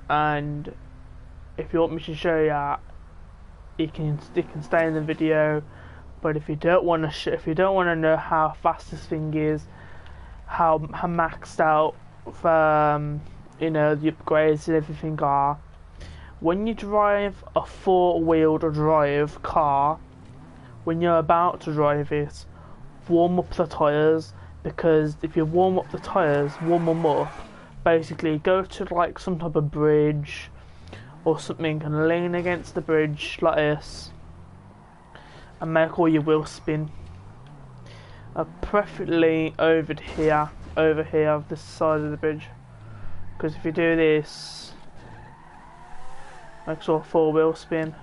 and if you want me to show you, you can stay in the video. But if you don't want to know how fast this thing is, how maxed out you know, the upgrades and everything are, when you drive a four-wheeled drive car, when you're about to drive it, warm up the tyres, because if you warm up the tyres, warm them up, basically go to like some type of bridge or something and lean against the bridge like this and make all your wheels spin. Preferably over here, this side of the bridge, because if you do this, makes all four wheels spin.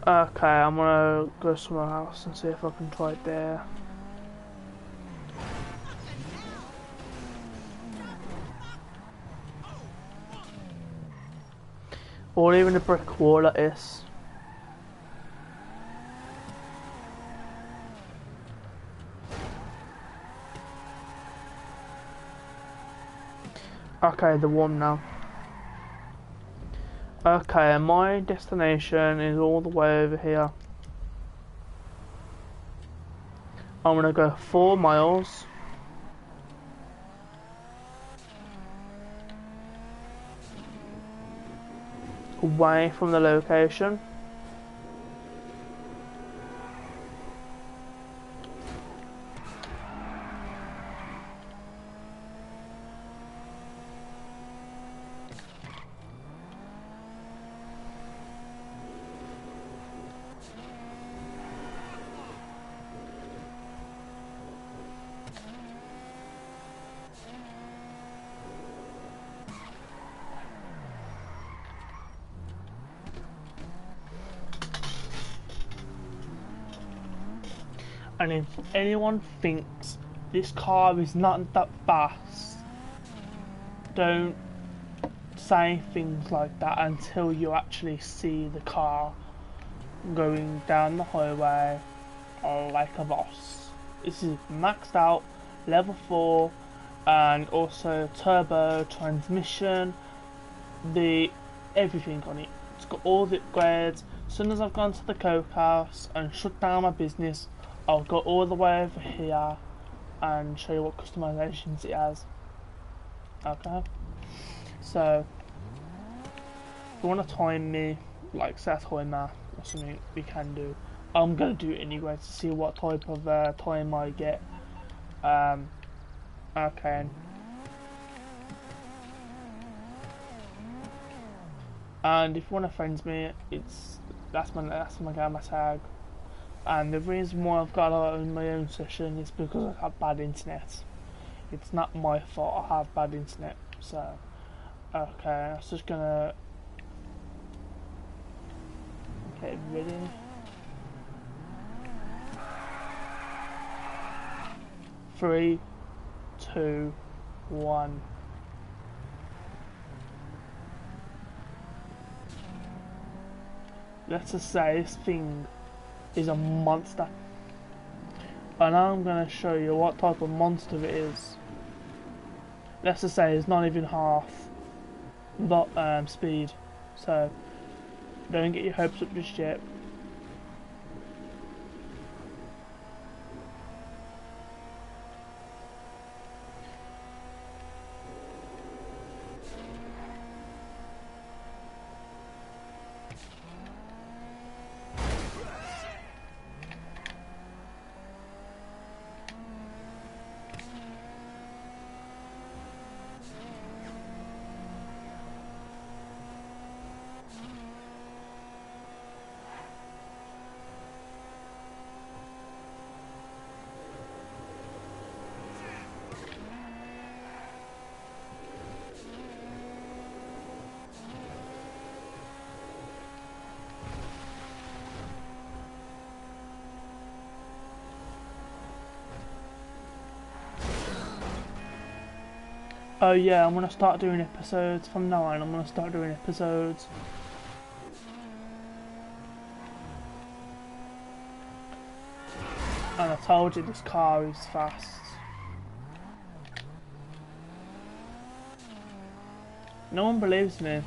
Okay, I'm gonna go somewhere else and see if I can try it there. Or even a brick wall like this. Okay, the one now. Okay, my destination is all the way over here. I'm gonna go 4 miles. Away from the location. And if anyone thinks this car is not that fast, don't say things like that until you actually see the car going down the highway like a boss. This is maxed out, level 4, and also turbo, transmission, everything on it. It's got all the upgrades. As soon as I've gone to the Coke House and shut down my business, I'll go all the way over here and show you what customizations it has. Okay, so if you want to time me, like set a timer or something, we can do. I'm gonna do it anyway to see what type of time I get. Okay. And if you want to friends me, that's my gamer tag. And the reason why I've got on my own session is because I have bad internet. It's not my fault I have bad internet. So, okay, I was just gonna get it ready. Three, 2, 1. Let's just say this thing is a monster, and I'm going to show you what type of monster it is. Let's just say it's not even half that speed, so don't get your hopes up just yet. Oh yeah, I'm gonna start doing episodes from now on. I'm gonna start doing episodes. And I told you this car is fast. No one believes me.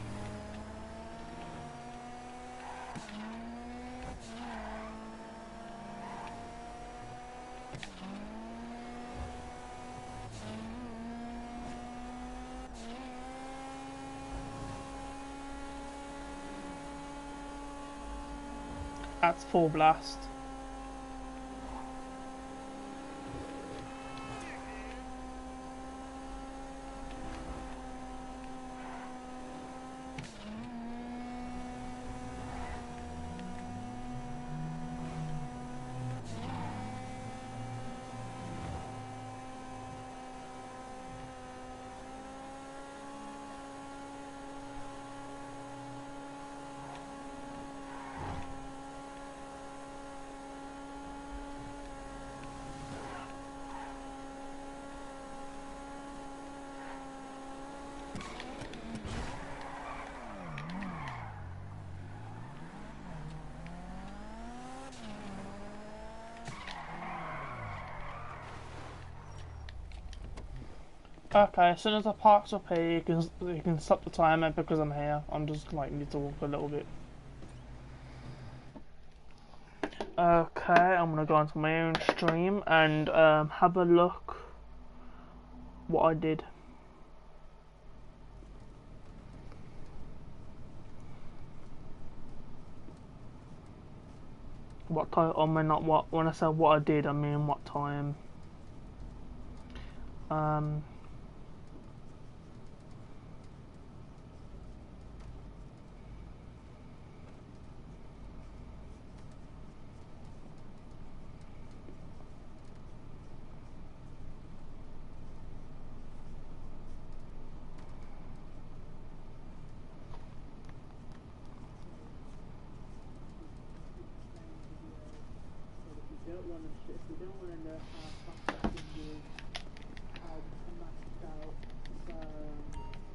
That's full blast. Okay, as soon as I parked up here, you can stop the timer because I'm here. I'm just like need to walk a little bit. Okay, I'm gonna go onto my own stream and have a look what I did. What time? I mean, not what. When I say what I did, I mean what time. If you don't want to know how fast I can do, how maxed out,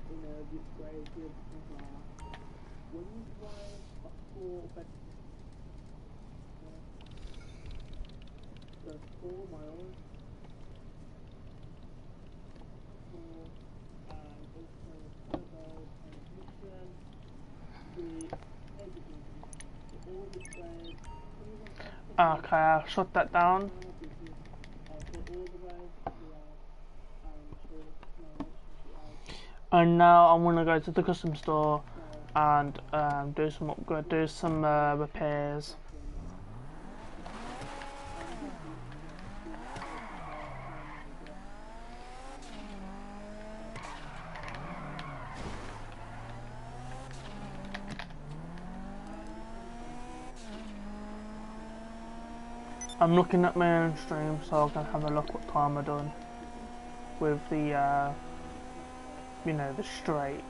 you know, this way, this thing like that. When you drive a 4 miles, and also turbo transmission, the everything, all the trades. Okay, I'll shut that down. And now I'm gonna go to the custom store and do some repairs. I'm looking at my own stream so I can have a look what time I've done with the you know, the straight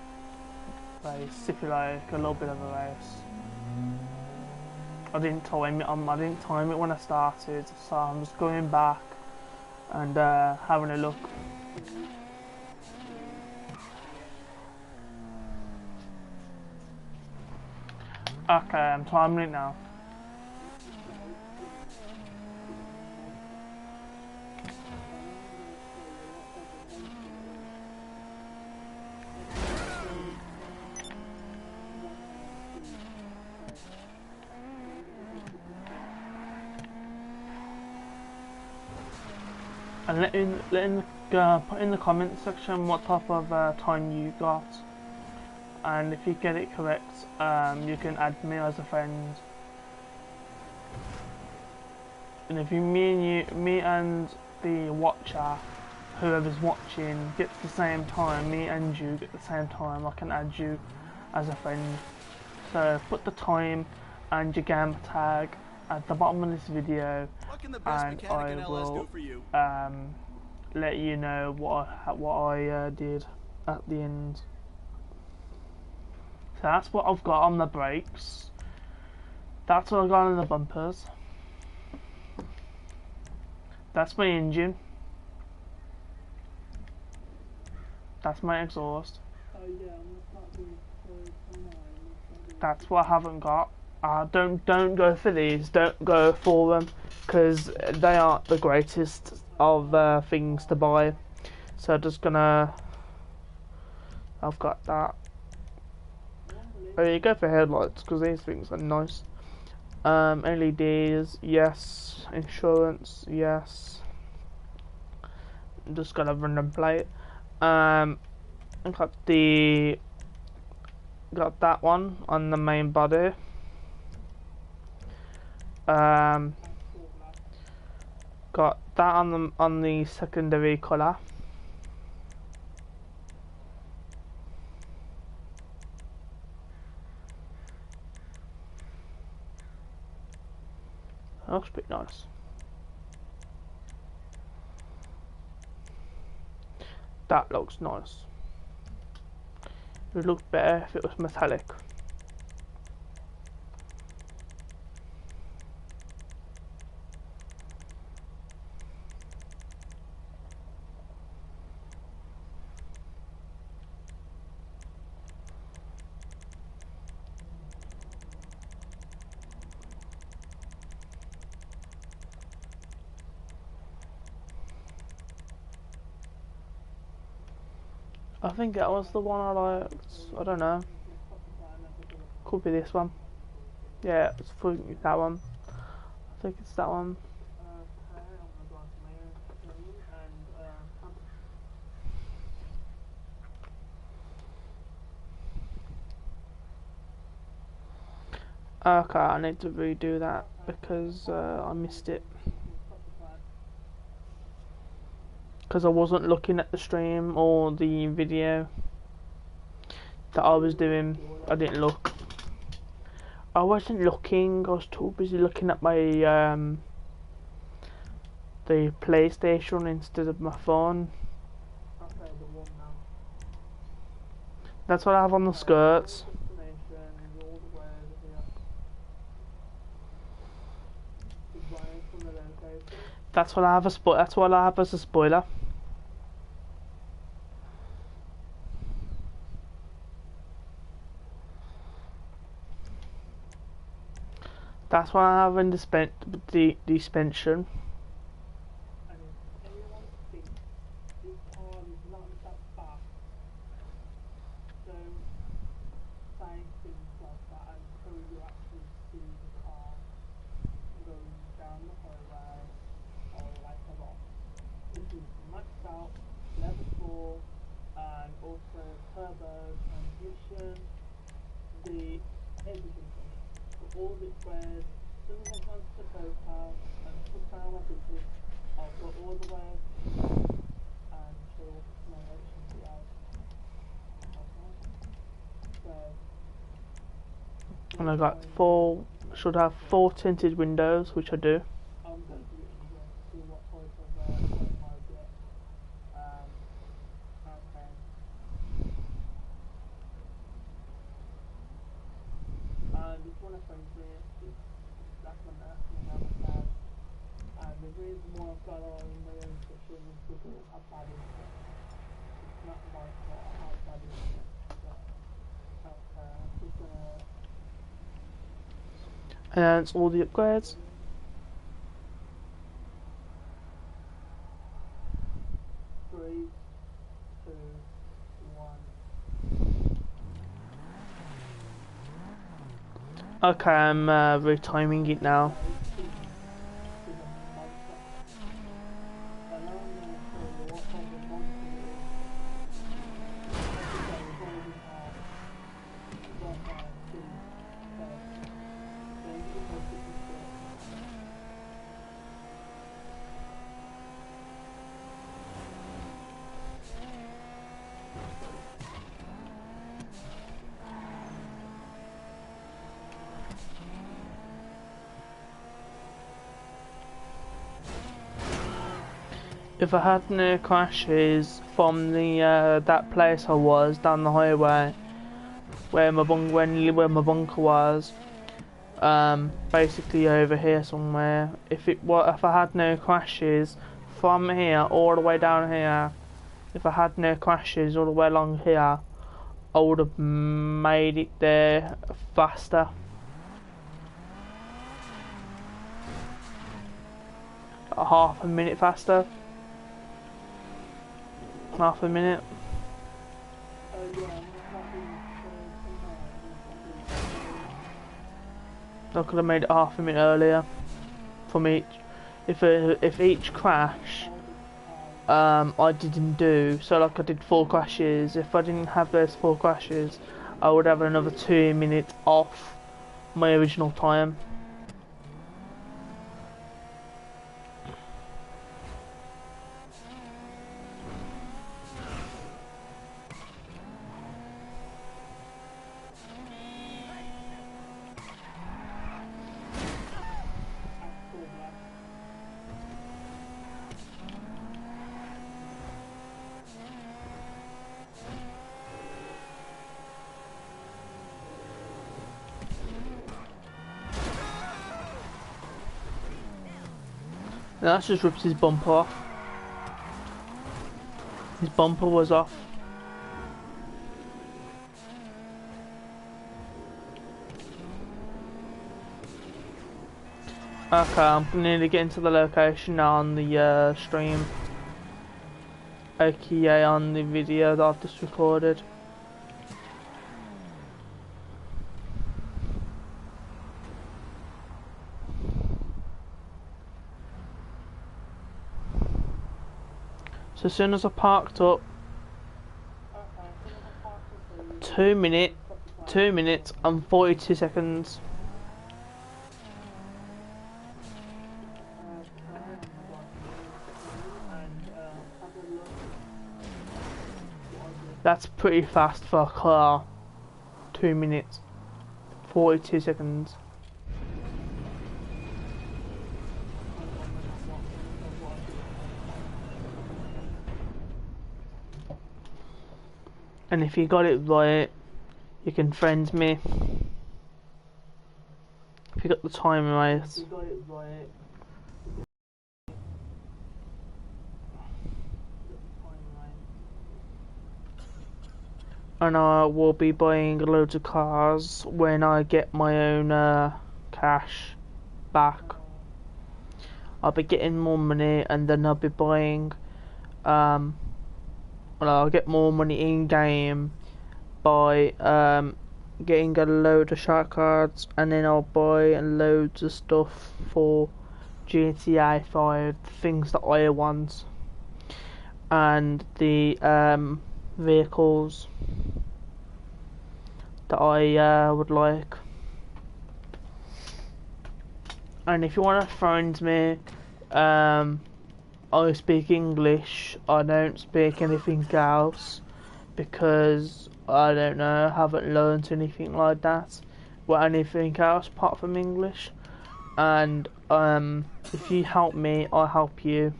race, if you like, a little bit of a race. I didn't time it when I started, so I'm just going back and having a look. Okay, I'm timing it now. And put in the comment section what type of time you got, and if you get it correct, you can add me as a friend. And if me and the watcher, whoever's watching, gets the same time, me and you get the same time, I can add you as a friend. So put the time and your gamer tag at the bottom of this video, and I will let you know what I did at the end. So that's what I've got on the brakes. That's what I've got on the bumpers. That's my engine. That's my exhaust. Oh yeah, I'm not doing for mine. That's what I haven't got. Don't go for these. Don't go for them because they aren't the greatest of things to buy. So just gonna. I've got that. Oh, you go for headlights because these things are nice. LEDs, yes. Insurance, yes. Just got a random plate. I got that one on the main body. Got that on the secondary colour. That looks pretty nice. That looks nice. It would look better if it was metallic. I think that was the one I liked. I don't know. Could be this one. Yeah, it's that one. I think it's that one. Okay, I need to redo that because I missed it. Because I wasn't looking at the stream or the video that I was doing. I didn't look. I wasn't looking. I was too busy looking at my the PlayStation instead of my phone. That's what I have on the skirts. That's what I have that's what I have as a spoiler. That's what I have in the suspension. And I got should have 4 tinted windows, which I do. And it's all the upgrades. Three, two, one. Okay, I'm retiming it now. If I had no crashes from the that place I was down the highway where my bunker was, basically over here somewhere. If I had no crashes from here all the way down here, if I had no crashes all the way along here, I would have made it there faster. Half a minute faster. Half a minute. I could have made it half a minute earlier from each. If each crash I didn't do, so like I did 4 crashes. If I didn't have those 4 crashes, I would have another 2 minutes off my original time. That's just ripped his bumper off. His bumper was off. Okay, I'm nearly getting to the location now on the stream. aka on the video that I've just recorded. So as soon as I parked up, 2 minutes and 42 seconds. That's pretty fast for a car. 2 minutes, 42 seconds. And if you got it right, you can friend me. If you got the time right. And I will be buying loads of cars when I get my own cash back. I'll be getting more money, and then I'll be buying I'll get more money in game by getting a load of shark cards, and then I'll buy loads of stuff for GTA 5, things that I want, and the vehicles that I would like. And if you want to friend me, I speak English. I don't speak anything else because I don't know, haven't learnt anything like that. Well, anything else apart from English. And if you help me, I'll help you.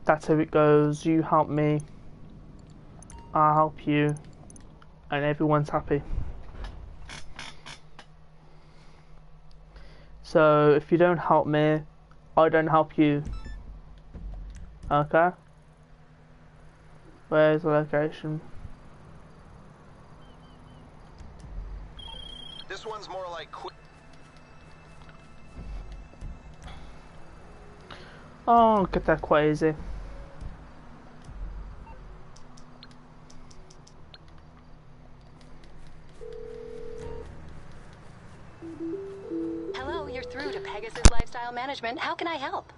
That's how it goes. You help me, I'll help you, and everyone's happy. So if you don't help me, I don't help you. Okay? Where's the location? This one's more like Oh, get that quite easy. Hello, you're through to Pegasus Lifestyle Management. How can I help?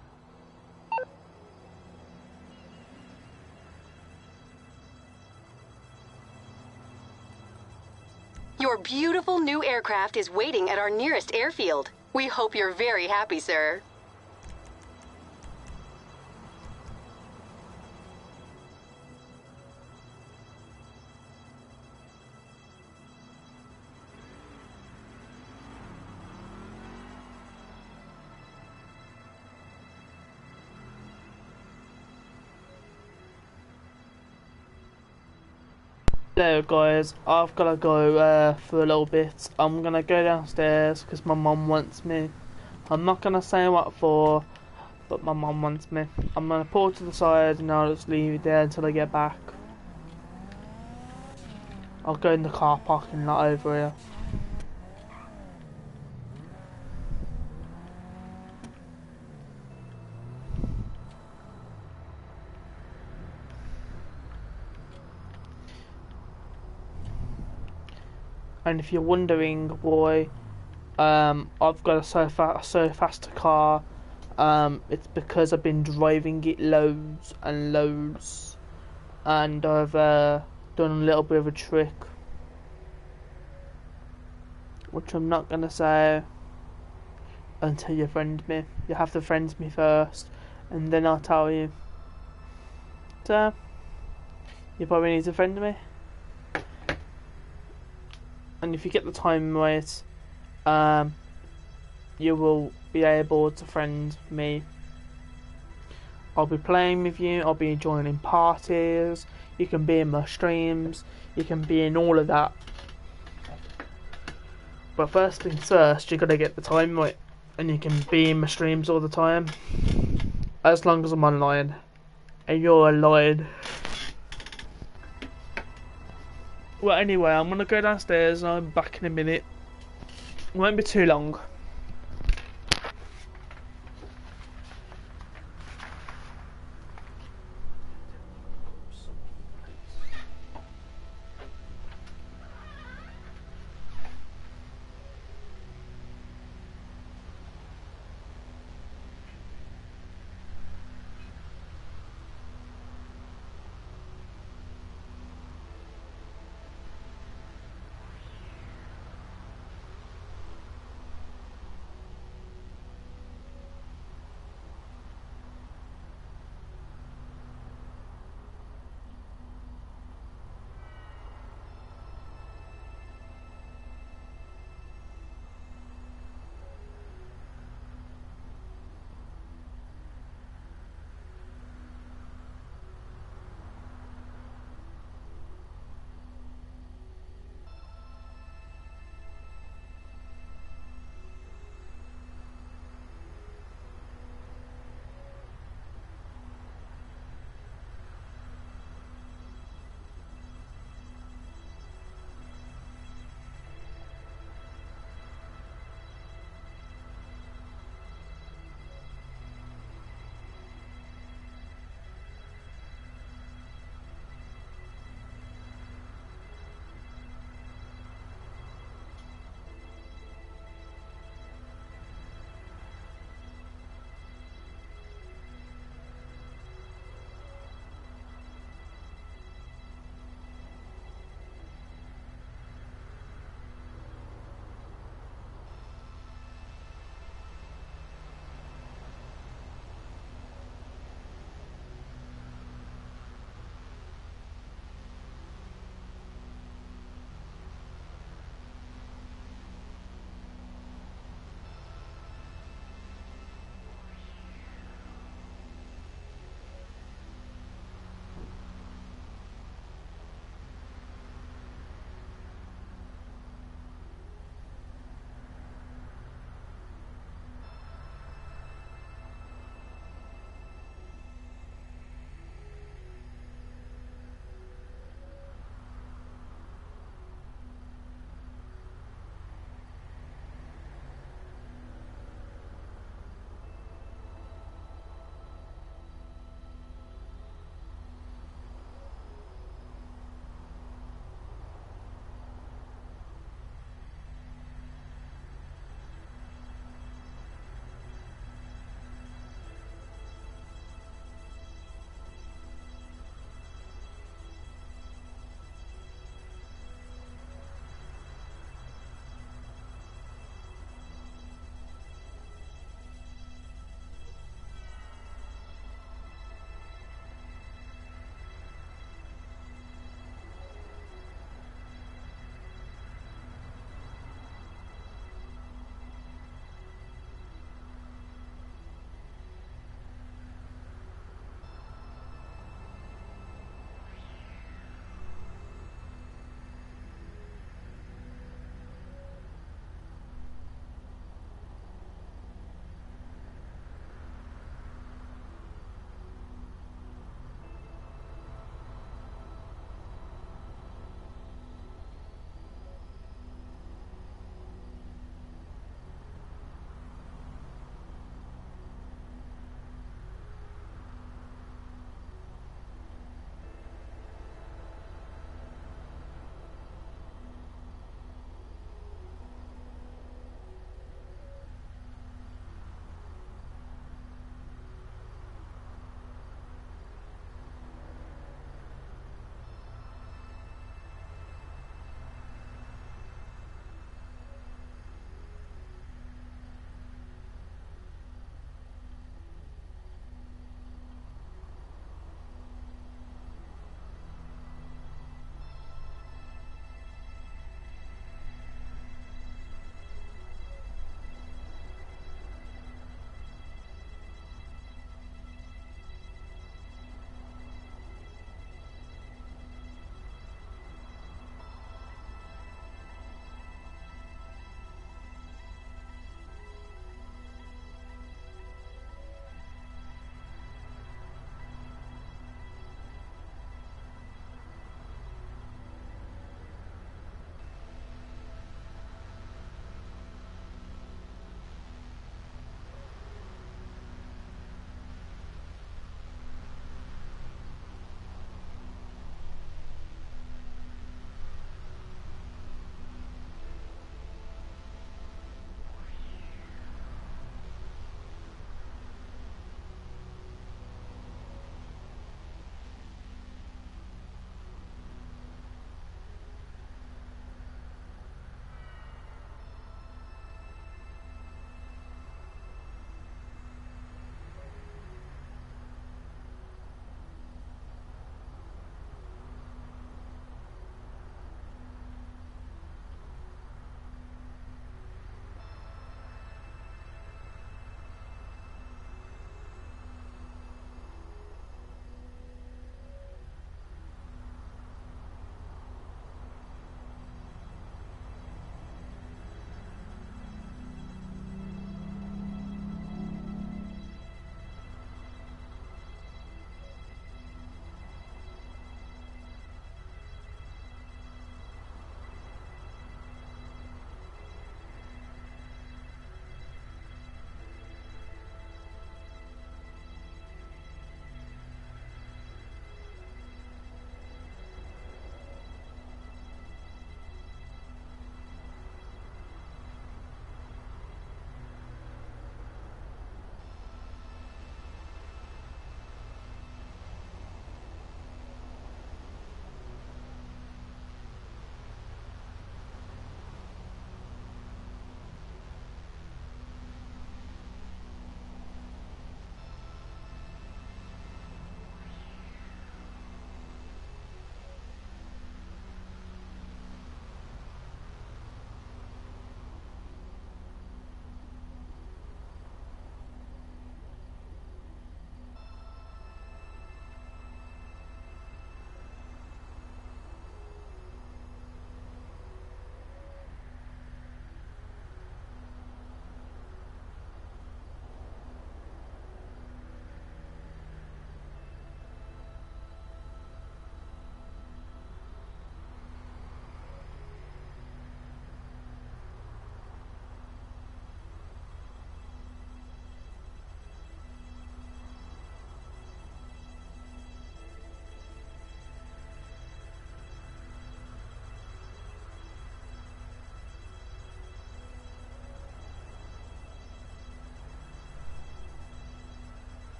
Your beautiful new aircraft is waiting at our nearest airfield. We hope you're very happy, sir. Hello guys, I've got to go for a little bit. I'm going to go downstairs because my mum wants me. I'm not going to say what for, but my mum wants me. I'm gonna pull to the side and I'll just leave it there until I get back. I'll go in the car parking lot over here. And if you're wondering why I've got a so faster car, it's because I've been driving it loads and loads, and I've done a little bit of a trick, which I'm not gonna say until you friend me. You have to friend me first, and then I'll tell you. So you probably need to friend me. And if you get the time right, you will be able to friend me. I'll be playing with you, I'll be joining parties, you can be in my streams, you can be in all of that. But first things first, you gotta get the time right, and you can be in my streams all the time, as long as I'm online, and you're online. Well, anyway, I'm gonna go downstairs and I'm back in a minute. Won't be too long.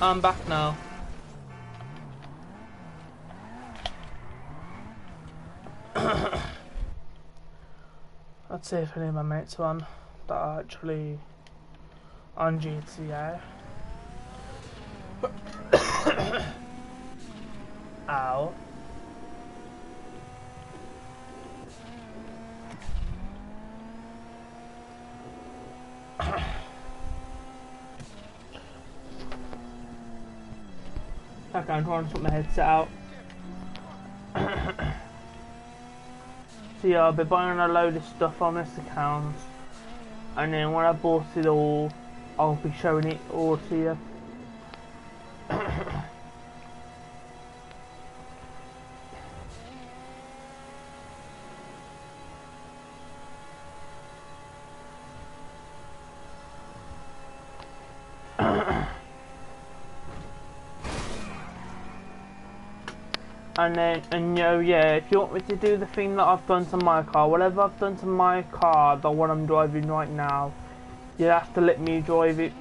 I'm back now. Let's see if any of my mates are on that are actually on GTA. Ow. Okay, I'm trying to sort my headset out. So yeah, I'll be buying a load of stuff on this account, and then when I bought it all, I'll be showing it all to you. And yeah, if you want me to do the thing that I've done to my car, whatever I've done to my car, the one I'm driving right now, you have to let me drive it.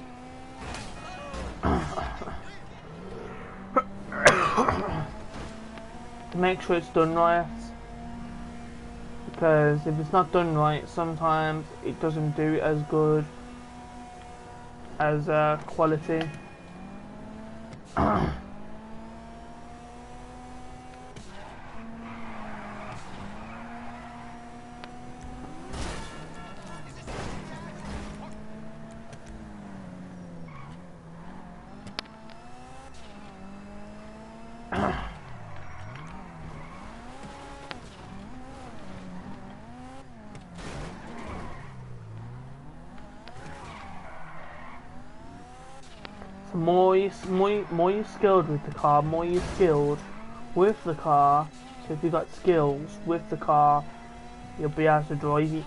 To make sure it's done right. Because if it's not done right, sometimes it doesn't do it as good as quality. More you're skilled with the car, so if you've got skills with the car, you'll be able to drive it.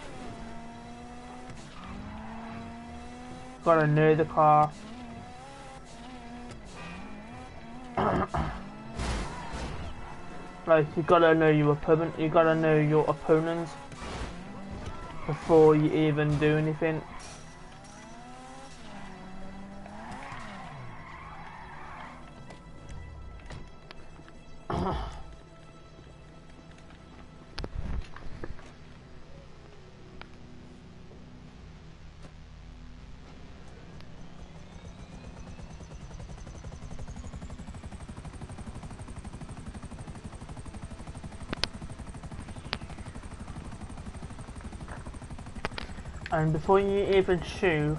Gotta know the car. Like, you gotta know your opponents before you even do anything. And before you even shoot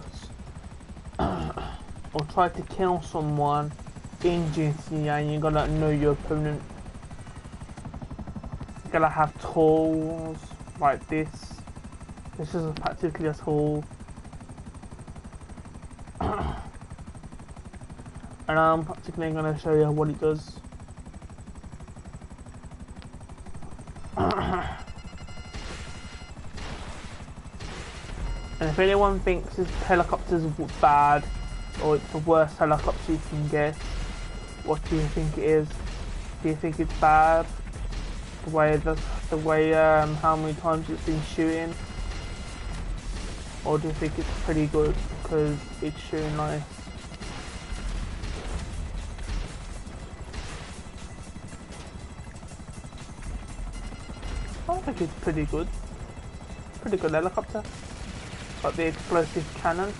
or try to kill someone in GTA, you gotta know your opponent. You gotta have tools like this. This is practically a tool. And I'm practically gonna show you what it does. And if anyone thinks this helicopter's bad, or it's the worst helicopter you can get, what do you think it is? Do you think it's bad? The way how many times it's been shooting? Or do you think it's pretty good because it's shooting nice? I think it's pretty good. Pretty good helicopter. Got the explosive cannon.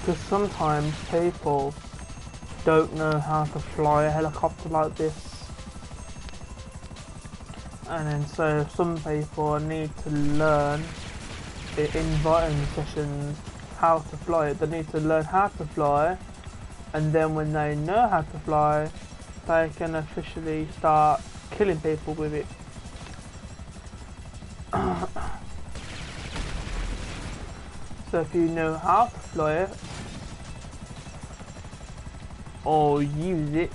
Because sometimes people don't know how to fly a helicopter like this. And then so some people need to learn in writing sessions how to fly it. They need to learn how to fly, and then when they know how to fly, they can officially start killing people with it. So if you know how to fly it or use it,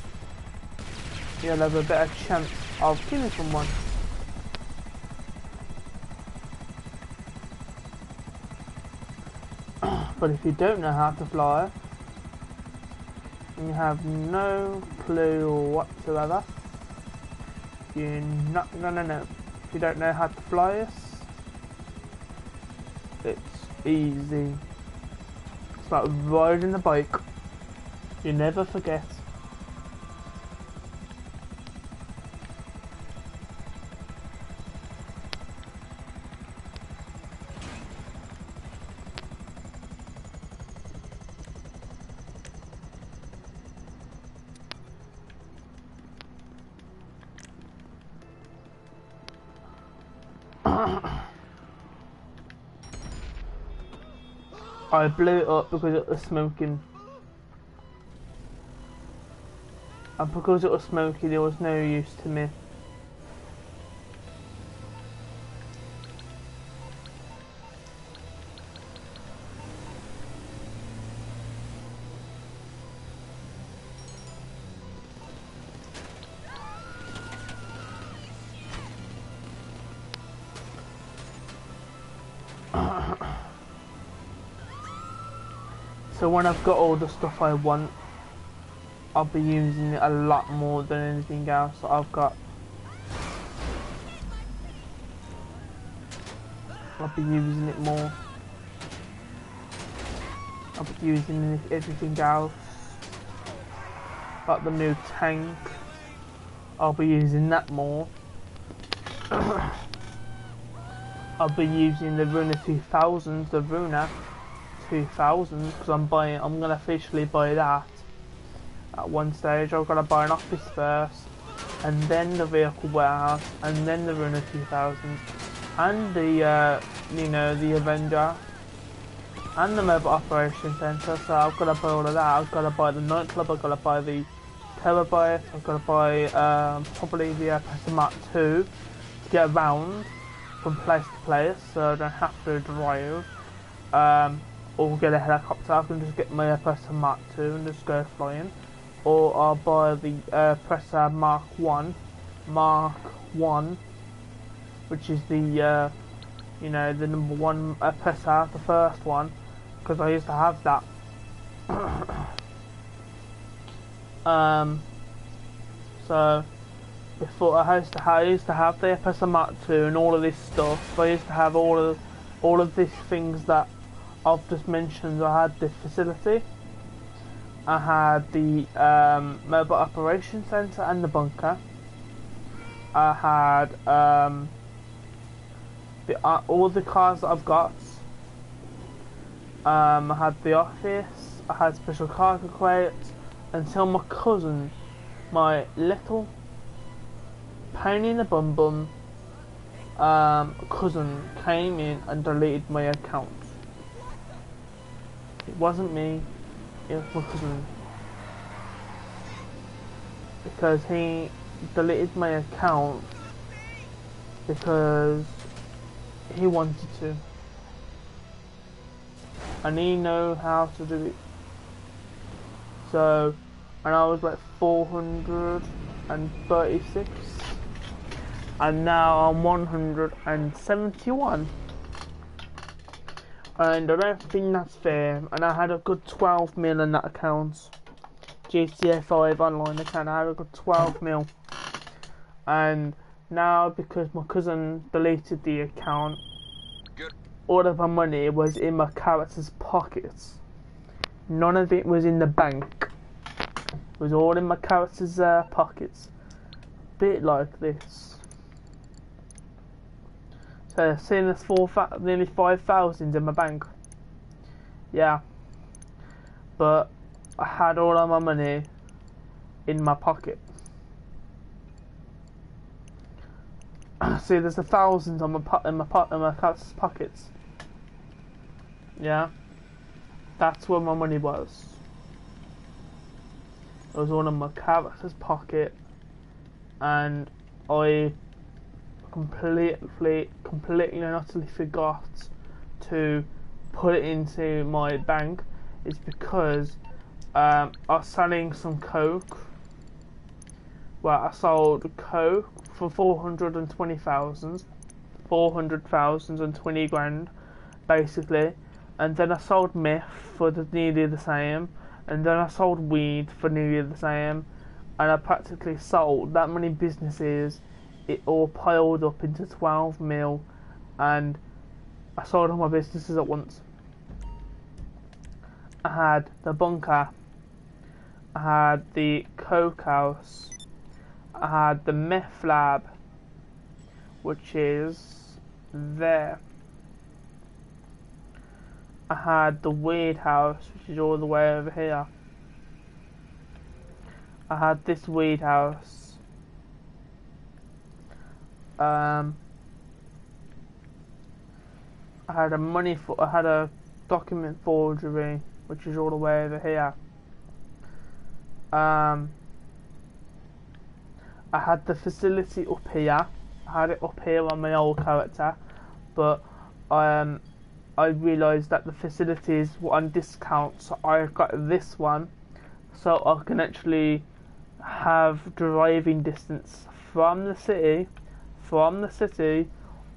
you'll have a better chance of killing someone. But if you don't know how to fly, and you have no clue whatsoever, you're not gonna know. If you don't know how to fly this, it's easy. It's like riding a bike. You never forget. I blew it up because it was smoking. And because it was smoky, there was no use to me. So when I've got all the stuff I want, I'll be using it a lot more than anything else that I've got. I'll be using it more. I'll be using everything else. Like the new tank, I'll be using that more. I'll be using the Runa 2000, the Runa 2000, because I'm gonna officially buy that at one stage. I've got to buy an office first, and then the vehicle warehouse, and then the Runa 2000, and the you know, the Avenger, and the mobile operation center. So I've got to buy all of that. I've got to buy the nightclub. I've got to buy the terabyte. I've got to buy probably the Presser Mark 2 to get around from place to place, so I don't have to drive. Or get a helicopter. I can just get my Presser Mark 2 and just go flying. Or I'll buy the Presser Mark 1, which is the you know, the number one Presser, the first one, because I used to have that. So before I used to have the Presser Mark 2 and all of this stuff. I used to have all of these things that I've just mentioned. I had the facility, I had the mobile operation center and the bunker. I had all the cars that I've got. I had the office. I had special cargo crates until my cousin, my little pain in the bum cousin, came in and deleted my account. It wasn't me, it was my cousin. Because he deleted my account because he wanted to. And he know how to do it. So, and I was like 436. And now I'm 171. And I don't think that's fair. And I had a good 12 mil in that account. GTA 5 online account, I had a good 12 mil. And now, because my cousin deleted the account, all of my money was in my character's pockets. None of it was in the bank. It was all in my character's pockets. Bit like this. So seeing there's nearly 5,000 in my bank. Yeah. But I had all of my money in my pocket. See, there's 1,000 on in my cat's pockets. Yeah, that's where my money was. It was all in my cat's pocket, and I completely and utterly forgot to put it into my bank. Is because I was selling some coke. Well, I sold coke for 420 grand, basically, and then I sold meth for nearly the same, and then I sold weed for nearly the same, and I practically sold that many businesses. It all piled up into 12 mil, and I sold all my businesses at once. I had the bunker, I had the coke house, I had the meth lab, which is there. I had the weed house, which is all the way over here. I had this weed house. I had a document forgery, which is all the way over here. I had the facility up here. I had it up here on my old character, but I realised that the facilities were on discount, so I got this one, so I can actually have driving distance from the city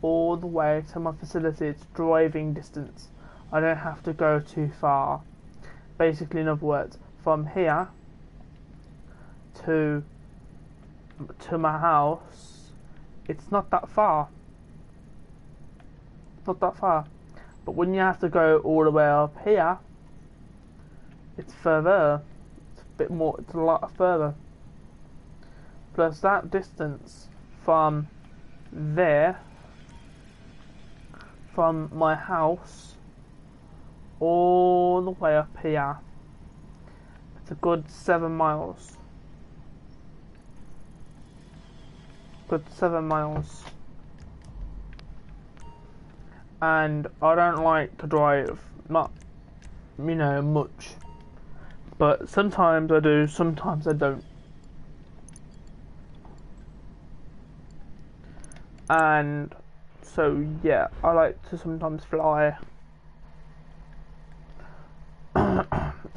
all the way to my facility. It's driving distance. I don't have to go too far. Basically, in other words, from here to my house, it's not that far. But when you have to go all the way up here, it's further. It's a bit more. It's a lot further. Plus that distance from there, from my house, all the way up here, it's a good 7 miles. Good 7 miles. And I don't like to drive, not, much. But sometimes I do, sometimes I don't. And so, yeah, I like to sometimes fly.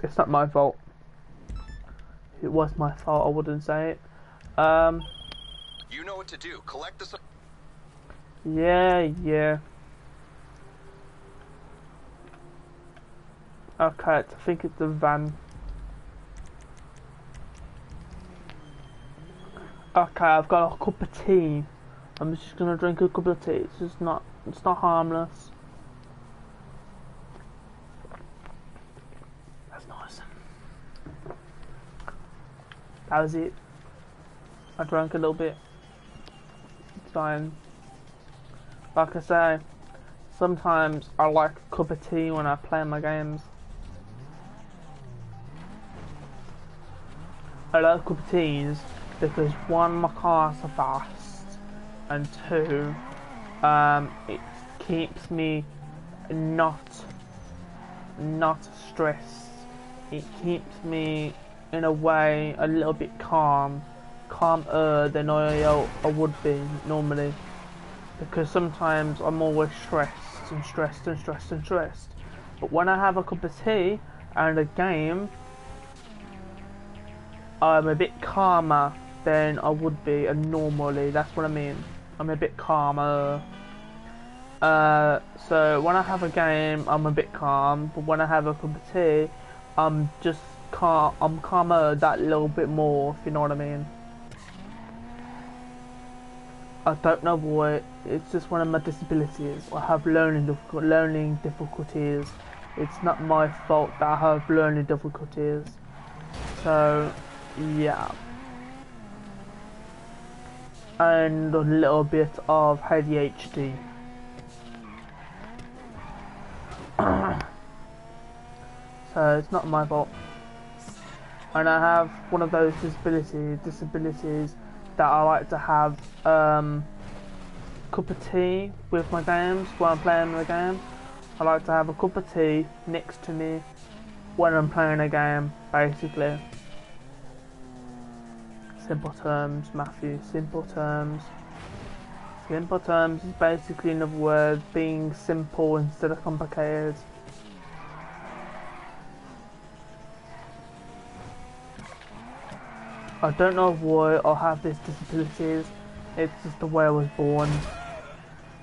It's not my fault. If it was my fault, I wouldn't say it. You know what to do. Collect the... Yeah. Okay, I think it's the van. Okay, I've got a cup of tea. I'm just gonna drink a cup of tea. It's not harmless. That's nice. That was it. I drank a little bit. It's fine. Like I say, sometimes I like a cup of tea when I play my games. I like a cup of teas because one, my cars are fast, and two, it keeps me not stressed. It keeps me in a way a little bit calmer than I would be normally, because sometimes I'm always stressed. But when I have a cup of tea and a game, I'm a bit calmer than I would be normally. That's what I mean. I'm a bit calmer. So when I have a game, I'm a bit calm. But when I have a cup of tea, I'm just calm. I'm calmer that little bit more. If you know what I mean. I don't know why. It's just one of my disabilities. I have learning difficulties. It's not my fault that I have learning difficulties. So, yeah. And a little bit of ADHD. So it's not my fault. and I have one of those disabilities that I like to have cup of tea with my games while I'm playing the game. I like to have a cup of tea next to me when I'm playing a game, basically. Simple terms, Matthew, simple terms. Simple terms is basically, in other words, being simple instead of complicated. I don't know why I have these disabilities, it's just the way I was born.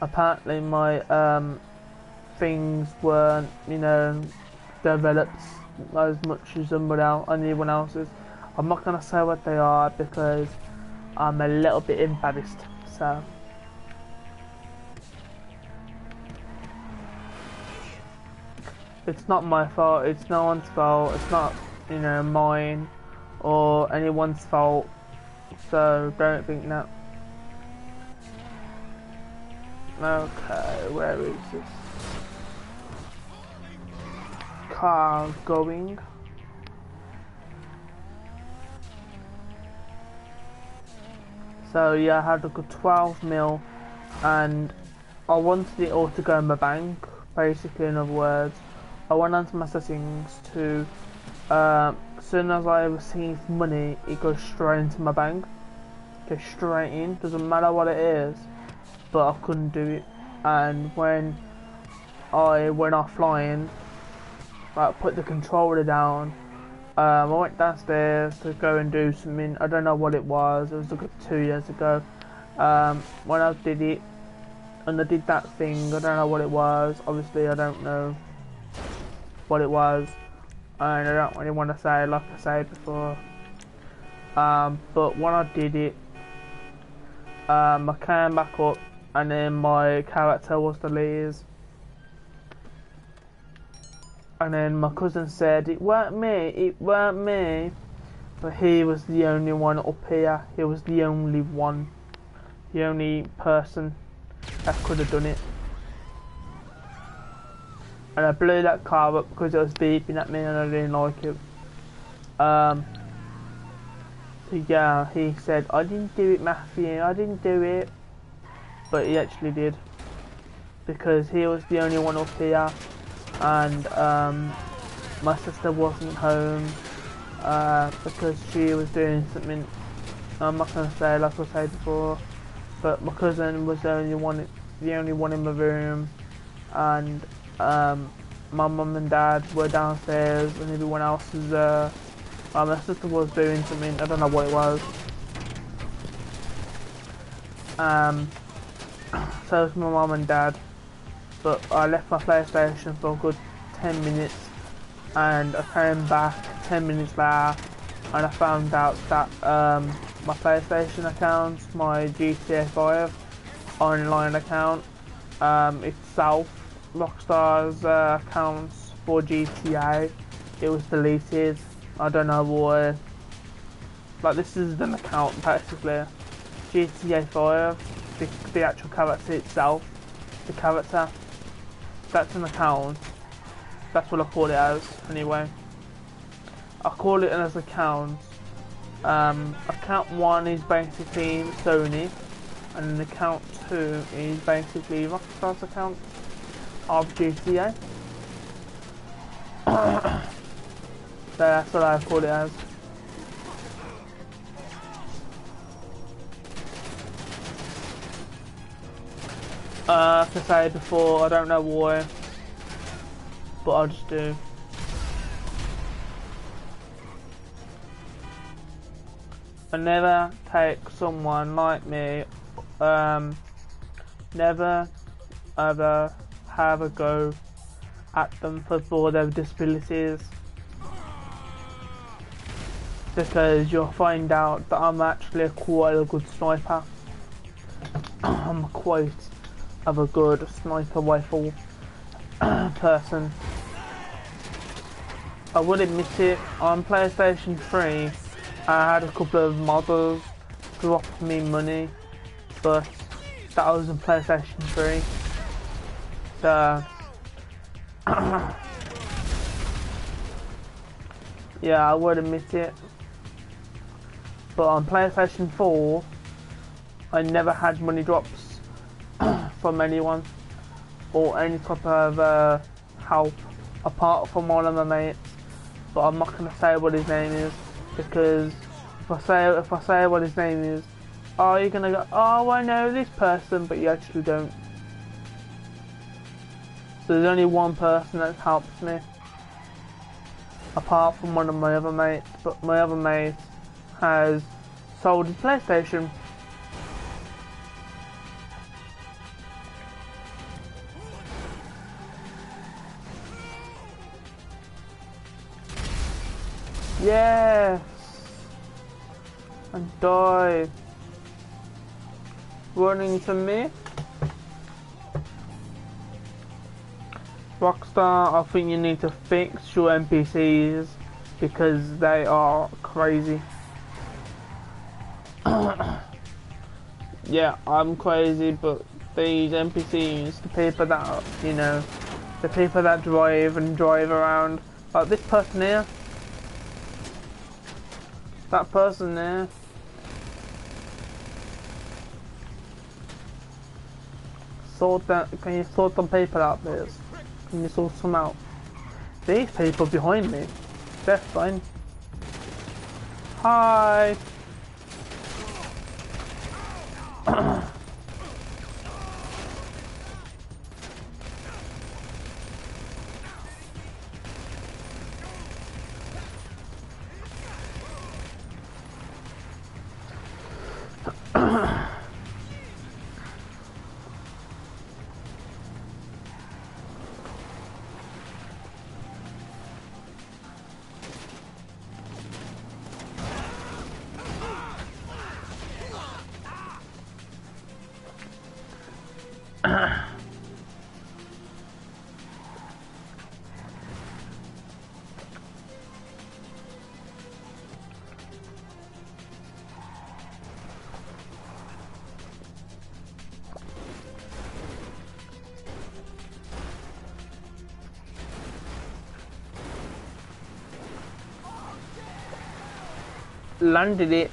Apparently my things weren't, you know, developed as much as anyone else's. I'm not going to say what they are because I'm a little bit embarrassed, so. It's not my fault, it's no one's fault, it's not, you know, mine or anyone's fault, so don't think that. Okay, where is this car going? So yeah, I had a good 12 mil and I wanted it all to go in my bank, basically, in other words. I went onto my settings to, as soon as I receive money, it goes straight into my bank. Goes straight in, doesn't matter what it is, but I couldn't do it. And when I went offline, I put the controller down, I went downstairs to go and do something. I don't know what it was a good 2 years ago. When I did it, and I did that thing, I don't know what it was, obviously I don't know what it was, and I don't really want to say, like I said before, but when I did it, I came back up and then my character was deleted, and then my cousin said it weren't me, but he was the only one up here, he was the only person that could have done it. And I blew that car up because it was beeping at me and I didn't like it. So yeah, he said, I didn't do it, Matthew, I didn't do it. But he actually did. Because he was the only one up here. And my sister wasn't home. Because she was doing something, I'm not going to say, like I said before. But my cousin was the only one in my room. And my mum and dad were downstairs and everyone else was there. My sister was doing something, I don't know what it was. So was my mum and dad. But I left my PlayStation for a good 10 minutes and I came back 10 minutes later and I found out that my PlayStation account, my GTA 5 online account, itself, Rockstar's accounts for GTA, it was deleted. I don't know why. Like, this is an account basically. GTA 5, the actual character itself, the character, that's an account. That's what I call it as anyway. I call it as account. Account 1 is basically Sony, and account 2 is basically Rockstar's account of GTA. So that's what I call it as. Like I said before, I don't know why, but I just do. I never take someone like me, never ever have a go at them for their disabilities, because you'll find out that I'm actually quite a good sniper. I'm quite of a good sniper rifle person. I will admit it, on PlayStation 3 I had a couple of models drop me money, but that was on PlayStation 3. So Yeah, I would admit it. But on PlayStation 4, I never had money drops from anyone or any type of help apart from one of my mates. But I'm not gonna say what his name is, because if I say what his name is, oh, you're gonna go, oh, I know this person, but you actually don't. So there's only one person that helps me, apart from one of my other mates. But my other mate has sold his PlayStation. Yes! And die. Running to me. Rockstar, I think you need to fix your NPCs because they are crazy. Yeah, I'm crazy, but these NPCs, the people that, you know, the people that drive around, like this person here, that person there, sort that, can you sort some people out, please? Can you sort some out? These people behind me, they're fine. Hi! Landed it.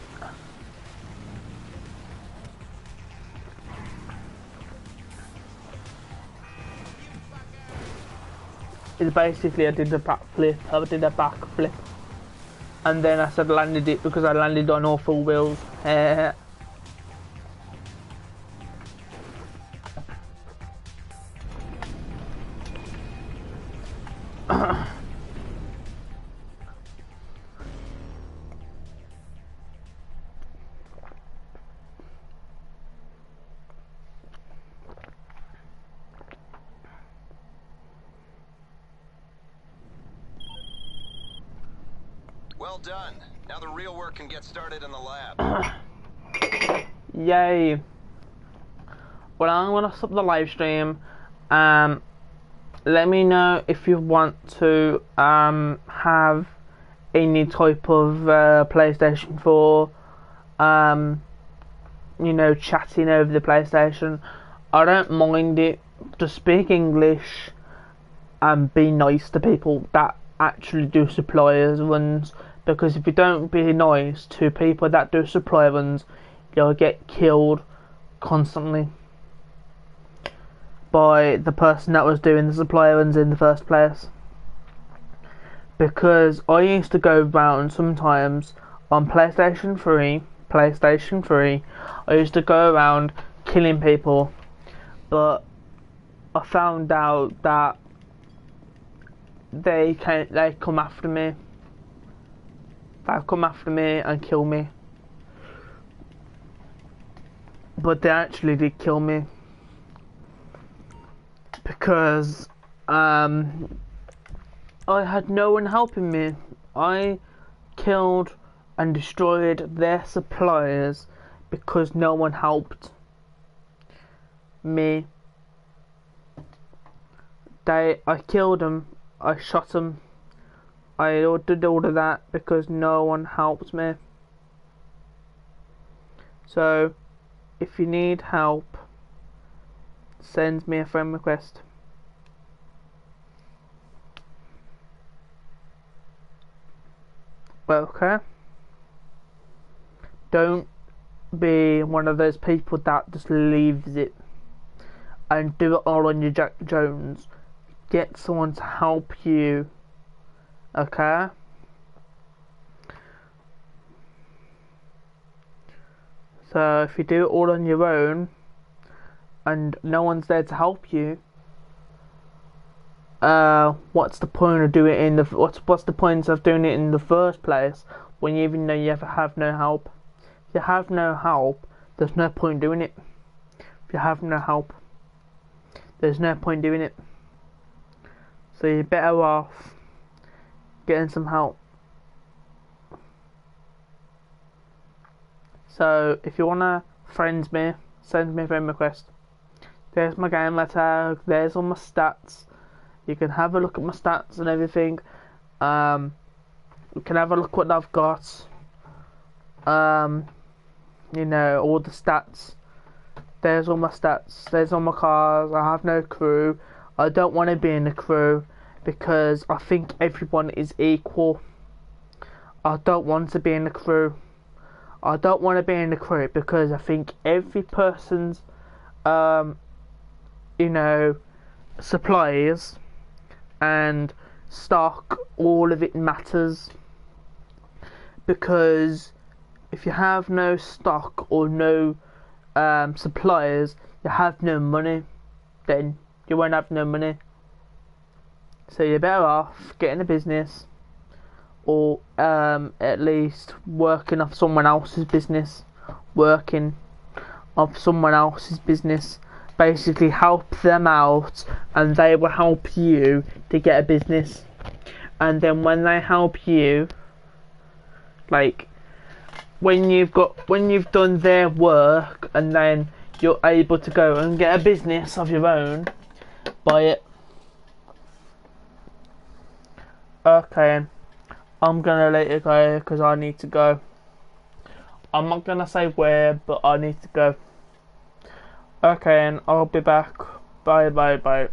It's basically I did a backflip, and then I said landed it because I landed on all four wheels. Well done. Now the real work can get started in the lab. Yay. Well, I'm gonna stop the live stream. Let me know if you want to have any type of PlayStation 4 you know, chatting over the PlayStation. I don't mind it. Just speak English and be nice to people that actually do suppliers runs, because if you don't be nice to people that do supply runs, you'll get killed constantly by the person that was doing the supply runs in the first place. Because I used to go round sometimes on PlayStation 3, I used to go around killing people, but I found out that they come after me. They come after me and kill me. But they actually did kill me. Because I had no one helping me. I killed and destroyed their suppliers because no one helped me. I killed them, I shot them, I did all of that because no one helped me. So, if you need help, send me a friend request. Okay? Don't be one of those people that just leaves it and do it all on your Jack Jones. Get someone to help you. Okay? So if you do it all on your own and no one's there to help you, what's the point of doing it in the what's the point of doing it in the first place when you even know you ever have no help? If you have no help, there's no point doing it. If you have no help, there's no point doing it. So you're better off getting some help. So if you wanna friend me, send me a friend request. There's my game letter, there's all my stats. You can have a look at my stats and everything. You can have a look what I've got. You know, all the stats. There's all my stats. There's all my cars. I have no crew. I don't want to be in a crew because I think everyone is equal. I don't want to be in a crew. I don't want to be in a crew because I think every person's, you know, supplies and stock, all of it matters. Because if you have no stock or no suppliers, you have no money, then you won't have no money. So you're better off getting a business, or at least working off someone else's business. Basically help them out and they will help you to get a business. And then when they help you, like when you've done their work and then you're able to go and get a business of your own, buy it. Okay, I'm gonna let you go because I need to go. I'm not gonna say where, but I need to go. Okay, and I'll be back. Bye.